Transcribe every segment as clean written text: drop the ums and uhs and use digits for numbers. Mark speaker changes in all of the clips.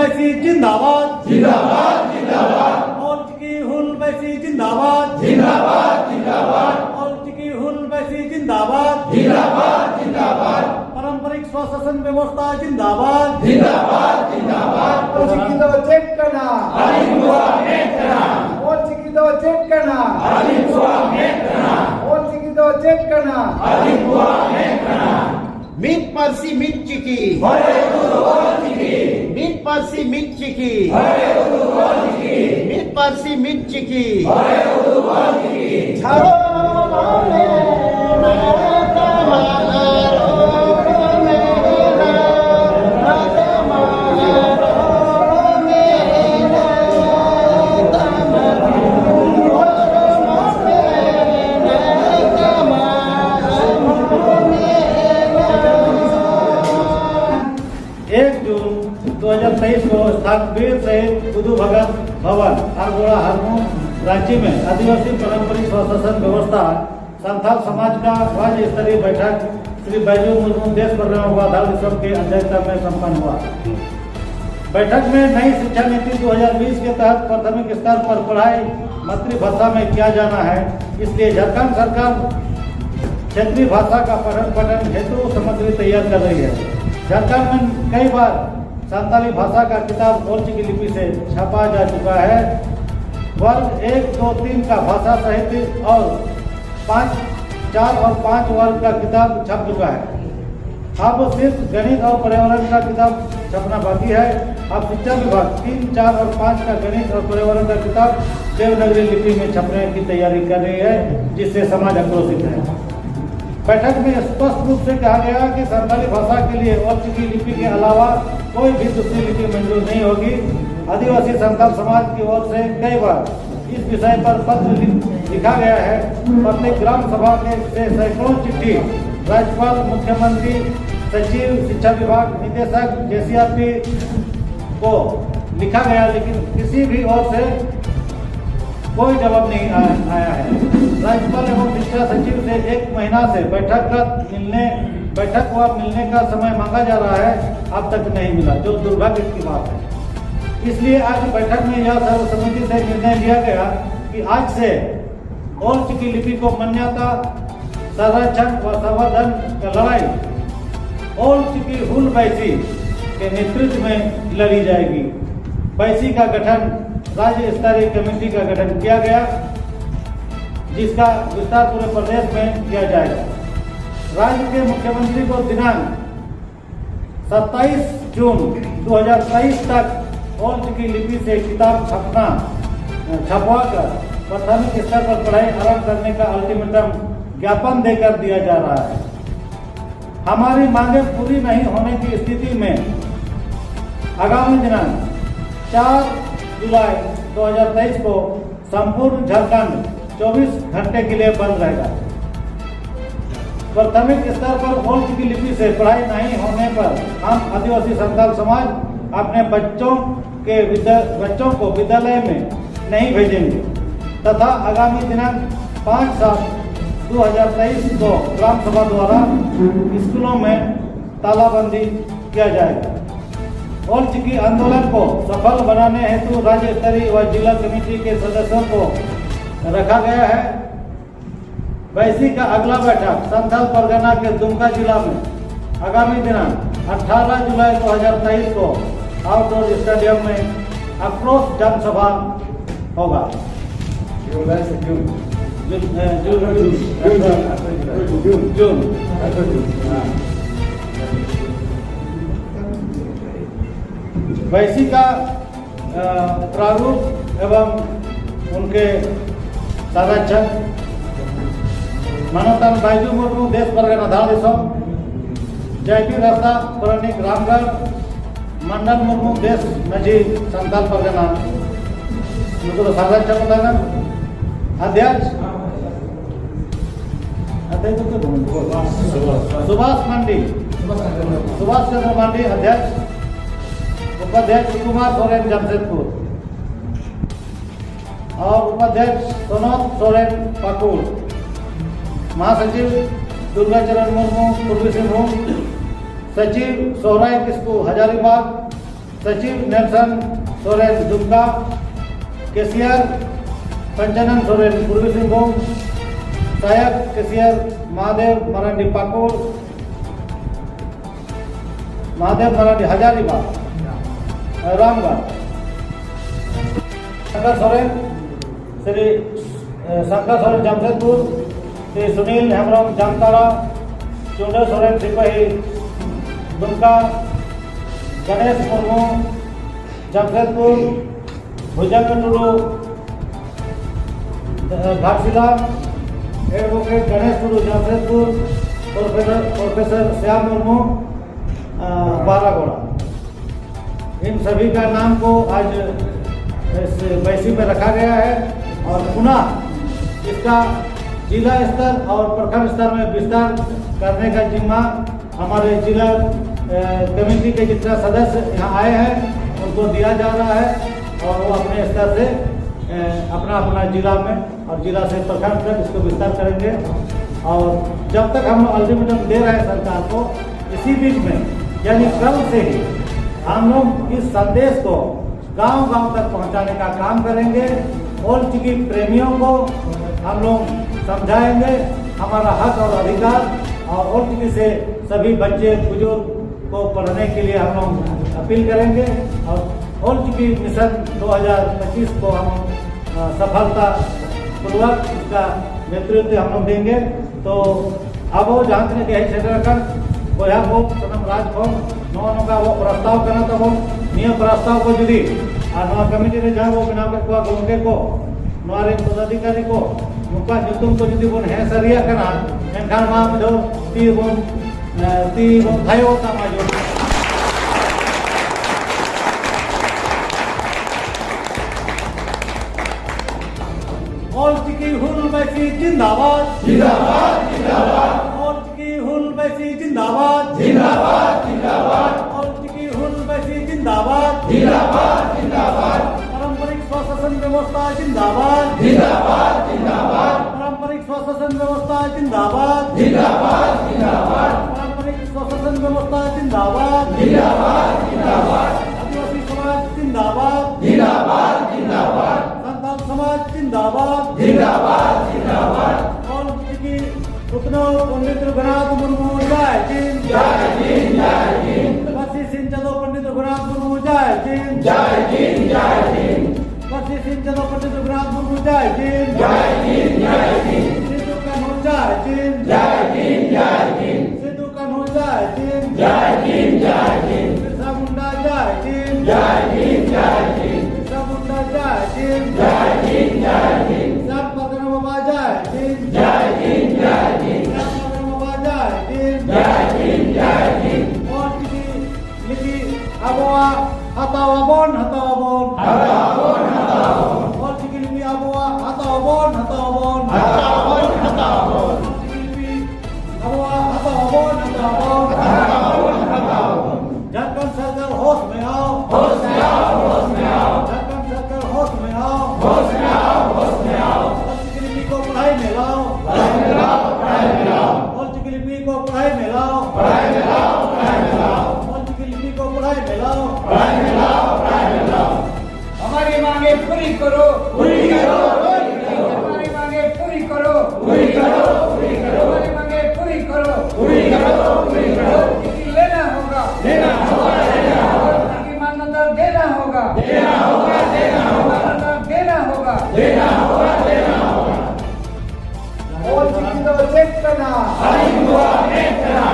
Speaker 1: बैसी जिंदाबाद
Speaker 2: जिंदाबाद जिंदाबाद
Speaker 1: मोर्च की हुल बैसी जिंदाबाद
Speaker 2: जिंदाबाद जिंदाबाद
Speaker 1: मोर्च की हुल बैसी जिंदाबाद
Speaker 2: जिंदाबाद जिंदाबाद
Speaker 1: पारंपरिक स्वशासन व्यवस्था जिंदाबाद
Speaker 2: जिंदाबाद जिंदाबाद
Speaker 3: चिकितो चेकना
Speaker 2: अलिपुआ मेकना
Speaker 3: और चिकितो चेकना
Speaker 2: अलिपुआ मेकना
Speaker 3: और चिकितो चेकना
Speaker 2: अलिपुआ मेकना
Speaker 4: मीट पर्सी मीट चिकी
Speaker 2: हरे गुरु वाल्मीकि
Speaker 4: मीट पर्सी मीट चिकी
Speaker 2: हरे गुरु वाल्मीकि
Speaker 4: मीट पर्सी मीट चिकी
Speaker 2: हरे गुरु वाल्मीकि
Speaker 4: छाड़ो माने नाता मारो मेरा नाता मारो मेरा नाता मारो नाता मारो मेरा
Speaker 1: 1 जून 2023 को स्थापित वीर शहीद बुधू भगत भवन हरगोड़ा हरमू रांची में आदिवासी पारंपरिक स्वशासन व्यवस्था संथाल समाज का राज्य स्तरीय बैठक श्री बैजू मुर्मू देश परिक्रमा उपाध्याय दिवस के अध्यक्षता में संपन्न हुआ। बैठक में नई शिक्षा नीति 2020 के तहत प्राथमिक स्तर पर पढ़ाई मातृभाषा में किया जाना है, इसलिए झारखंड सरकार क्षेत्रीय भाषा का पठन हेतु सामग्री तैयार कर रही है। झारखंड में कई बार संताली भाषा का किताब ओल्ड की लिपि से छापा जा चुका है। वर्ग 1, 2, 3 का भाषा साहित्य और 5, 4 और 5 वर्ग का किताब छप चुका है। अब सिर्फ गणित और पर्यावरण का किताब छपना बाकी है। अब शिक्षा विभाग 3, 4 और 5 का गणित और पर्यावरण का किताब देवनागरी लिपि में छपने की तैयारी कर रही है, जिससे समाज आक्रोशित है। बैठक में स्पष्ट रूप से कहा गया कि संताली भाषा के लिए ओल्ड की लिपि के अलावा कोई भी दूसरी लिपि मंजूर नहीं होगी। आदिवासी संथाल समाज की ओर से कई बार इस विषय पर पत्र लिखा गया है। प्रत्येक ग्राम सभा के से सैकड़ों चिट्ठी राज्यपाल, मुख्यमंत्री, सचिव, शिक्षा विभाग, निदेशक, जेसीआरपी को लिखा गया, लेकिन किसी भी ओर से कोई जवाब नहीं आया है। राज्यपाल एवं शिक्षा सचिव से 1 महीना से बैठक व मिलने का समय मांगा जा रहा है, अब तक नहीं मिला, जो दुर्भाग्य की बात है। इसलिए आज बैठक में यह सर्वसम्मति से निर्णय लिया गया कि आज से ओल्ड की लिपि को मान्यता, संरक्षण व संवर्धन का लड़ाई ओल्ड की हुल बैसी के नेतृत्व में लड़ी जाएगी। बैसी का गठन राज्य स्तरीय कमेटी का गठन किया गया, जिसका विस्तार पूरे प्रदेश में किया जाएगा। राज्य के मुख्यमंत्री को दिनांक 27 जून 2023 तक ओल्ड की लिपि से किताब छपवाकर प्राथमिक स्तर पर पढ़ाई आरंभ करने का अल्टीमेटम ज्ञापन देकर दिया जा रहा है। हमारी मांगे पूरी नहीं होने की स्थिति में आगामी दिनांक 4 जुलाई 2023 को संपूर्ण झारखंड 24 घंटे के लिए बंद रहेगा। प्राथमिक स्तर पर ओल्ड की लिपि से पढ़ाई नहीं होने पर हम आदिवासी संथाल समाज अपने बच्चों को विद्यालय में नहीं भेजेंगे तथा आगामी दिनांक 5/7/2023 को ग्राम सभा द्वारा स्कूलों में तालाबंदी किया जाएगा। ओल्ड की आंदोलन को सफल बनाने हेतु राज्य स्तरीय व जिला कमेटी के सदस्यों को रखा गया है। बैसी का अगला बैठक संथाल परगना के दुमका जिला में आगामी दिनांक 18 जुलाई 2023 को आउटडोर स्टेडियम में आक्रोश जनसभा होगा। जून। बैसी का प्रारूप एवं उनके संरक्षक मानवतान बैजू मुर्मू देश परगना धाल दिसम, जयपी रास्ता परनिक रामगढ़, मंडल मुर्मू देश मजी संथाल परगना नुकुर संरक्षक बताना अध्यक्ष सुभाष चंद्र मांडी अध्यक्ष, उपाध्यक्ष कुमार सोरेन जमशेदपुर और उपाध्यक्ष सोनोत सोरेन पाकुड़, महासचिव दुर्गाचरण मुर्मू पूर्वी सिंहभूम, सचिव सोहराय किस्कू हजारीबाग, सचिव नेल्सन सोरेन दुमका, कैशियर पंचानन सोरेन पूर्वी सिंहभूम, सहायक कैशियर महादेव मराठी पाकुड़, महादेव मराठी हजारीबाग रामगढ़, शंकर सोरेन श्री शंकर सोरेन जमशेदपुर, श्री सुनील हेमब्रम जामताड़ा, चौधरी सोरेन सिपाही दुमका, गणेश मुर्मू जमशेदपुर, भुजंग टुडू घाटशिला, एडवोकेट गणेश टुडू जमशेदपुर, प्रोफेसर श्याम मुर्मू बारागोड़ा। इन सभी का नाम को आज इस बैसी में रखा गया है और पुनः इसका जिला स्तर और प्रखंड स्तर में विस्तार करने का जिम्मा हमारे जिला कमेटी के जितने सदस्य यहाँ आए हैं उनको दिया जा रहा है और वो अपने स्तर से अपना अपना जिला में और जिला से प्रखंड तक इसको विस्तार करेंगे। और जब तक हम अल्टीमेटम दे रहे हैं सरकार को, इसी बीच में यानी कल से ही हम लोग इस संदेश को गांव-गांव तक पहुंचाने का काम करेंगे। ओल्ड चिकी प्रेमियों को हम लोग समझाएंगे हमारा हक और अधिकार, और ओल्ड चिकी से सभी बच्चे बुजुर्ग को पढ़ने के लिए हम लोग अपील करेंगे और ओल्ड चिकी मिशन 2025 को हम सफलता पूर्वक इसका नेतृत्व हम लोग देंगे। तो अब वो जानते हैं कि यही क्षेत्र कर बोया को सनम राज को नौका वो प्रस्ताव करना तो वो नियम प्रस्ताव को जुदी और नवा कमिटी ने जहाँ वो बनाव के गोंगे को नवारे पदाधिकारी को मुका जुतुम को जुदी बोन है सरिया करना एनखान मां जो ती बोन थायो होता माजो ओल्ड चिकी हुल बैसी जिंदाबाद
Speaker 2: जिंदाबाद जिंदाबाद
Speaker 1: ओल्ड चिकी हुल बैसी जिंदाबाद
Speaker 2: जिंदाबाद जिंदाबाद
Speaker 1: ओल्ड चिकी हुल बैसी जिंदाबाद
Speaker 2: जिंदाबाद जिंदाबाद
Speaker 1: पारंपरिक स्वशासन व्यवस्था जिंदाबाद
Speaker 2: जिंदाबाद जिंदाबाद
Speaker 1: पारंपरिक स्वशासन व्यवस्था जिंदाबाद
Speaker 2: जिंदाबाद जिंदाबाद
Speaker 1: पारंपरिक स्वशासन व्यवस्था जिंदाबाद
Speaker 2: जिंदाबाद जिंदाबाद
Speaker 1: आदिवासी समाज जिंदाबाद
Speaker 2: जिंदाबाद जिंदाबाद
Speaker 1: संताल समाज जिंदाबाद
Speaker 2: जिंदाबाद जिंदाबाद
Speaker 1: और की उपनो पंडित रघुनाथ मुर्मू जय हिंद
Speaker 2: जय हिंद जय हिंद
Speaker 1: काशी सिंह चंदो पंडित रघुनाथ मुर्मू जय हिंद
Speaker 2: जय हिंद जय हिंद
Speaker 1: काशी सिंह चंदो पंडित रघुनाथ मुर्मू जय हिंद
Speaker 2: जय हिंद जय हिंद
Speaker 1: सिद्धू कान्हू जय हिंद
Speaker 2: जय हिंद जय हिंद
Speaker 1: सिद्धू कान्हू जय हिंद
Speaker 2: जय हिंद जय हिंद
Speaker 1: बिरसा मुंडा जय हिंद
Speaker 2: जय हिंद जय हिंद
Speaker 1: बिरसा मुंडा जय हिंद
Speaker 2: जय हिंद जय हिंद
Speaker 1: सर पकड़ बाबा जय हिंद
Speaker 2: जय हिंद जय हिंद
Speaker 1: सर पकड़ बाबा जय हिंद
Speaker 2: जय हिंद जय हिंद
Speaker 1: और किसी लिपि अबोआ हतावबोन हतावबोन
Speaker 2: हतावबोन हतावबोन
Speaker 1: और किसी लिपि अबोआ हतावबोन हतावबोन
Speaker 2: हतावबोन हतावबोन
Speaker 1: किसी लिपि अबोआ हतावबोन हतावबोन
Speaker 2: हतावबोन हतावबोन
Speaker 1: झारखंड सरकार होश में आओ
Speaker 2: होश में आओ होश में आओ
Speaker 1: झारखंड सरकार होश में आओ
Speaker 2: होश में आओ होश में आओ
Speaker 1: और किसी लिपि को पढ़ाई में लाओ
Speaker 2: पढ़ाई में लाओ पढ़ाई में लाओ
Speaker 1: और किसी लिपि को पढ़ाई में लाओ
Speaker 2: पढ़ाई में लाओ पढ़ाई में लाओ
Speaker 1: और किसी लिपि को पढ़ाई में लाओ
Speaker 2: पढ़ाई में लाओ पढ़ाई में लाओ
Speaker 5: हमारी मांगे पूरी करो
Speaker 2: पूरी करो
Speaker 5: हमारी मांगे पूरी करो
Speaker 2: पूरी करो पूरी करो
Speaker 5: हमारी मांगे पूरी करो
Speaker 2: पूरी करो पूरी करो
Speaker 5: किसी लेना होगा
Speaker 2: देना होगा देना होगा
Speaker 5: किसी मान्यता देना होगा
Speaker 2: देना होगा देना होगा
Speaker 5: मान्यता देना होगा
Speaker 2: देना होगा देना होगा
Speaker 3: ओल्ड चिकी दो चेक करना
Speaker 2: अलिंगुआ मेकना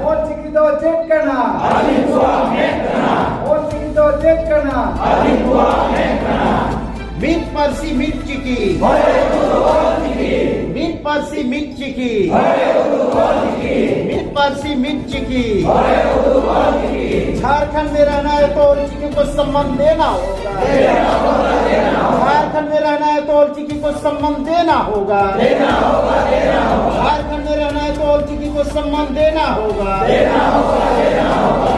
Speaker 3: ओल्ड चिकी दो चेक करना
Speaker 2: अलिंगुआ मेकना
Speaker 3: ओल्ड चिकी दो चेक करना
Speaker 2: अलिंगुआ मेकना
Speaker 4: मीट पर्सी मीट चिकी
Speaker 2: भरे गुरु वाल्मीकि
Speaker 4: मीट पर्सी मीट चिकी
Speaker 2: भरे गुरु वाल्मीकि
Speaker 4: मीट पर्सी मीट चिकी
Speaker 2: भरे गुरु वाल्मीकि
Speaker 4: झारखंड में रहना है तो ओल्ड चिकी को सम्मान देना होगा
Speaker 2: देना होगा देना होगा
Speaker 4: झारखंड में रहना है तो ओल्ड चिकी को सम्मान देना होगा
Speaker 2: देना होगा देना होगा
Speaker 4: झारखंड में रहना है तो ओल्ड चिकी को सम्मान देना होगा
Speaker 2: देना होगा देना होगा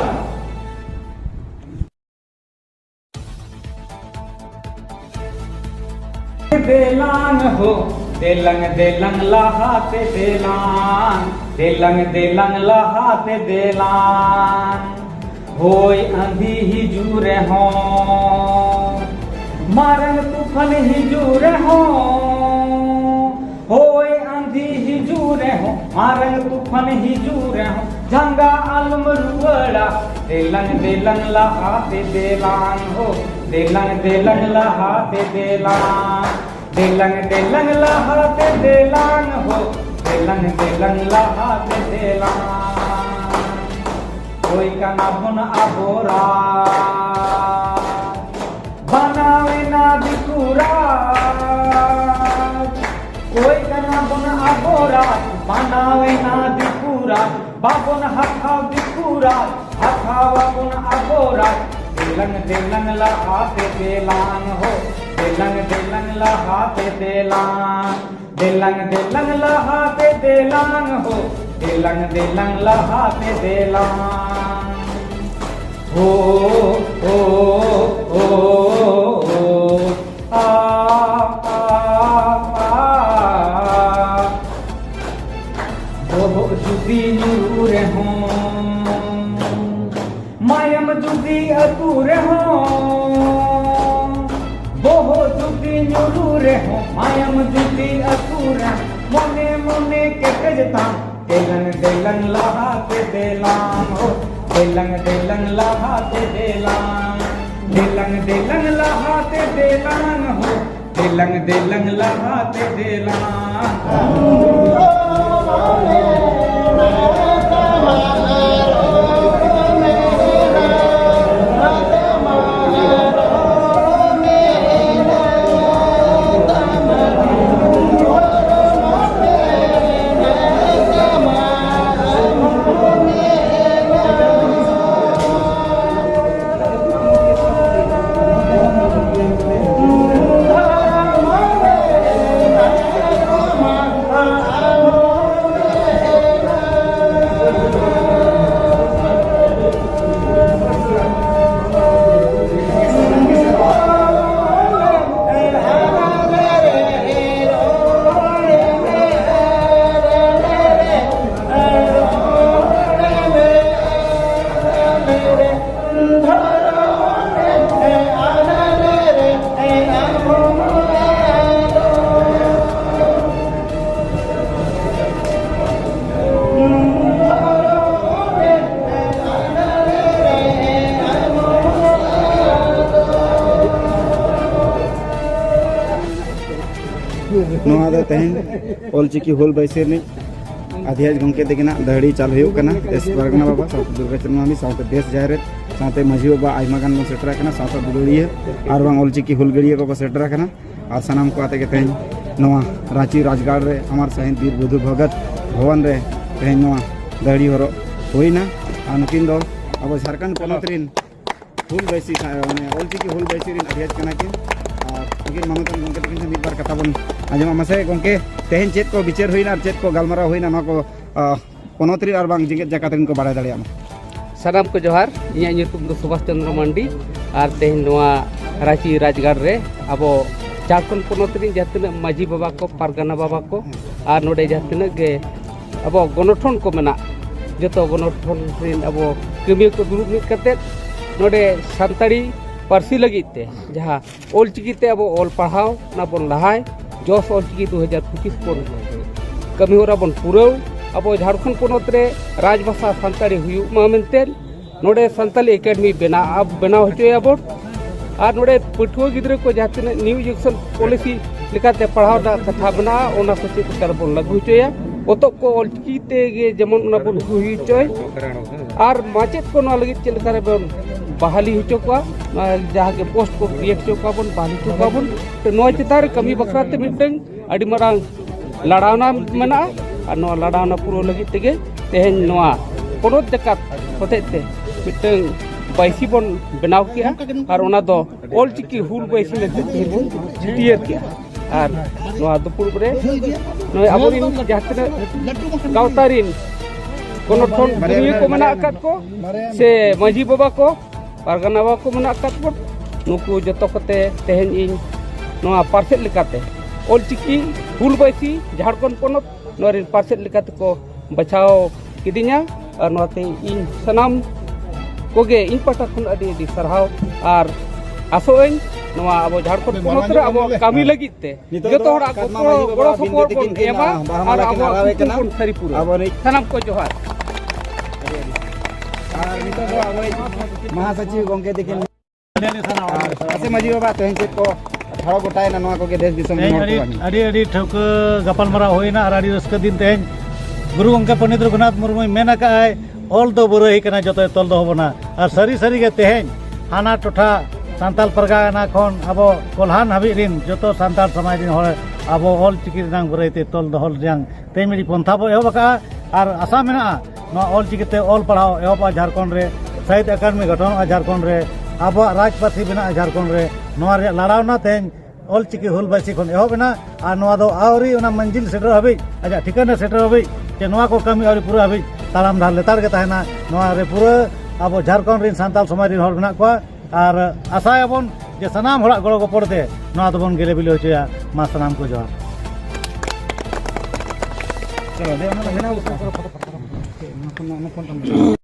Speaker 6: देलान हो देलंग देलंग लहाते देलान देलंग देलंग लहाते देलान होय आंधी हिजू रहो मारन तूफान हिजू रहो होय आंधी हिजू रहो मारन तूफान हिजू रहो जंगा आलम रुवड़ा देलंग लहाते देलान हो देलंग लहाते देलान देलंग लहाते देलान हो देलंग लहाते देलान कोई kana bun abora बनावे ना दिकुरा कोई kana bun abora बनावे ना दिकुरा बाबुन हथाव दिकुरा हथावा bun abora देलंग लहाते देलान हो देलंग लहाते देलान देलंग लहाते देलान हो देलंग लहाते देलान हो ओ ओ ओ आ ओ जुदी नूर हो मायम जुदी अतूर हो बोहो जुदी नूर हो मायम जुदी अतूर मोने मोने के कजता देलंग लहाते देलान हो देलंग लहाते देलान देलंग लहाते देलान हो देलंग लहाते देलान
Speaker 4: तेहन ऑलचिकी हुल बैसेर ने अध्यक्ष गंके देखना दहड़ी चाल हुई करना एस परगना बाबा साउथ दुर्गा चरमामी साउथ देश जाहिर साउथ माजी बाबा आयमा गान सेटर करना साउथ बुदुड़िया और बांग ऑलचिकी हुल गड़िया को सेटर करना और सानाम को आते के तेहन नवा रांची राजगढ़ रे हमार शहीद वीर बुधु भगत भवन रे तेहन नवा दहड़ी हरो होइना और नुकिन दो अब झारखंड पनत रिन हुल बैसी माने ऑलचिकी हुल बैसी रिन अध्यक्ष कना किन और मानतन गंके तकिन मिद बार कथा बन आजमा मासे गंके तेहन चेत को विचार होइना और चेत को गालमारा होइना ना को पनोतरी और बांग जिंगत जाकातरिन को बाड़ाय दाड़िया
Speaker 7: सानाम को जोहार इᱧᱟᱹᱜ ᱧᱩᱛᱩᱢ ᱫᱚ सुभाष चंद्र मांडी और तेहन नोआ रांची राजगढ़ रे अबो झारखंड पनोत रिन जहाँ तिना माजी बाबा को पारगाना बाबा को और नोडे जहाँ तिना गे अबो गणठन को मेना जतो गणठन रिन अबो कमिया को दुरुब मिद कते नोडे सानताड़ी पार्सी लगिते जहाँ ऑलचिकी ते अब ऑल पढ़ाव ना बन लहाय जोश ऑलचिकी 2025 बन कमी होरा बन पुरव अब झारखंड पनोत रे राजभाषा सानताड़ी हुयु मा मेनते नोडे सानताली एकेडमी बनाव होचोया बन और नोडे पठुआ गिद्रे को जहाँ तिना न्यू एजुकेशन पॉलिसी लेकाते पढ़ाव दा कथा बना ओना को चेक कर बन लागू होचोया ओतो को ऑलचिकी ते गे जेमन ओना बन हुई होचोय और माचेत को ना लगित चेक करे बन बहाली हो चुका जहाँ के पोस्ट को क्रिएट चुका बन बहाली चुका बन तो नौ चितार कमी बकराते मिटंग अड़ी मरांग लड़ावना मना और नौ लड़ावना पूरा लगी तेगे तेहन नोआ पनोत जकात होतेते मिटंग बैसी बन बनाव किया और ओना दो ऑलचिकी हुल बैसी लेते तेहन जिटियर किया और नोआ दुपुर रे नोय अबोरिन जहां गावतारिन कोनो ठोन दुनिया को मना अकत को से माजी बाबा को पारगाना बाबा को मना अकत बन नुकु जतो कते तेहन इन नोआ पार्सेल लेकाते ऑलचिकी हुल बैसी झारखंड पनोत नोरिन पार्सेल लेकाते को बचाव किदिnya और नोते इन सनाम कोगे इन पाटा खुन अडी अडी सरहाव आर आसोएं नवा अब झारखंड पोनोत रे अब कामी लगित ते जतो हड़ा गोड़ो सपोर्ट बन एमा और अब बन सरीपुर सनम को जोहार
Speaker 4: और नितो दो अब महासचिव गंके दिकिन असे माजी बाबा तेहन चेक को ठाड़ो गोटाय ना नवा को के देश दिसम
Speaker 1: अड़ी अड़ी ठोक गपालमारा होइना और अड़ी रस्क दिन तेहन गुरु गंके पंडित रघुनाथ मुर्मू मेना का है ऑल दो बुरा ही कना जतो तोल दो होबना और सरी सरी के तेहन हाना टोठा सान्ताल परगाना खन अब कोल्हान हाबि रिन जतो सान्ताल समाज रिन होर अब ऑल चिकी रंग बुराइते तोल दो होल जंग तेमिडी पंथा बो एहो बका और आशा मेना नवा ऑल चिकीते ऑल पढ़ाओ एहो झारखंड रे साहित्य अकादमी गठन झारखंड रे अब राजपासी बना झारखंड रे नवा रे लड़ावना तेन ऑल चिकी हुल बासी खन एहो बना और नवा दो आवरी उना मंजिल सेटर हबि आजा ठिकाना सेटर हबि जे नवा को कमी आवरी पूरा हबि तालाम धार लेतार के ताहेना नवा रे पूरा अब झारखंड रिन सान्ताल समाज रिन होर बना को और आशायाबन जे सनाम हड़ा गड़ो गपड़ते नवा दबन गेले बिले होचया मा सनाम को जोहार
Speaker 4: चलो दे ना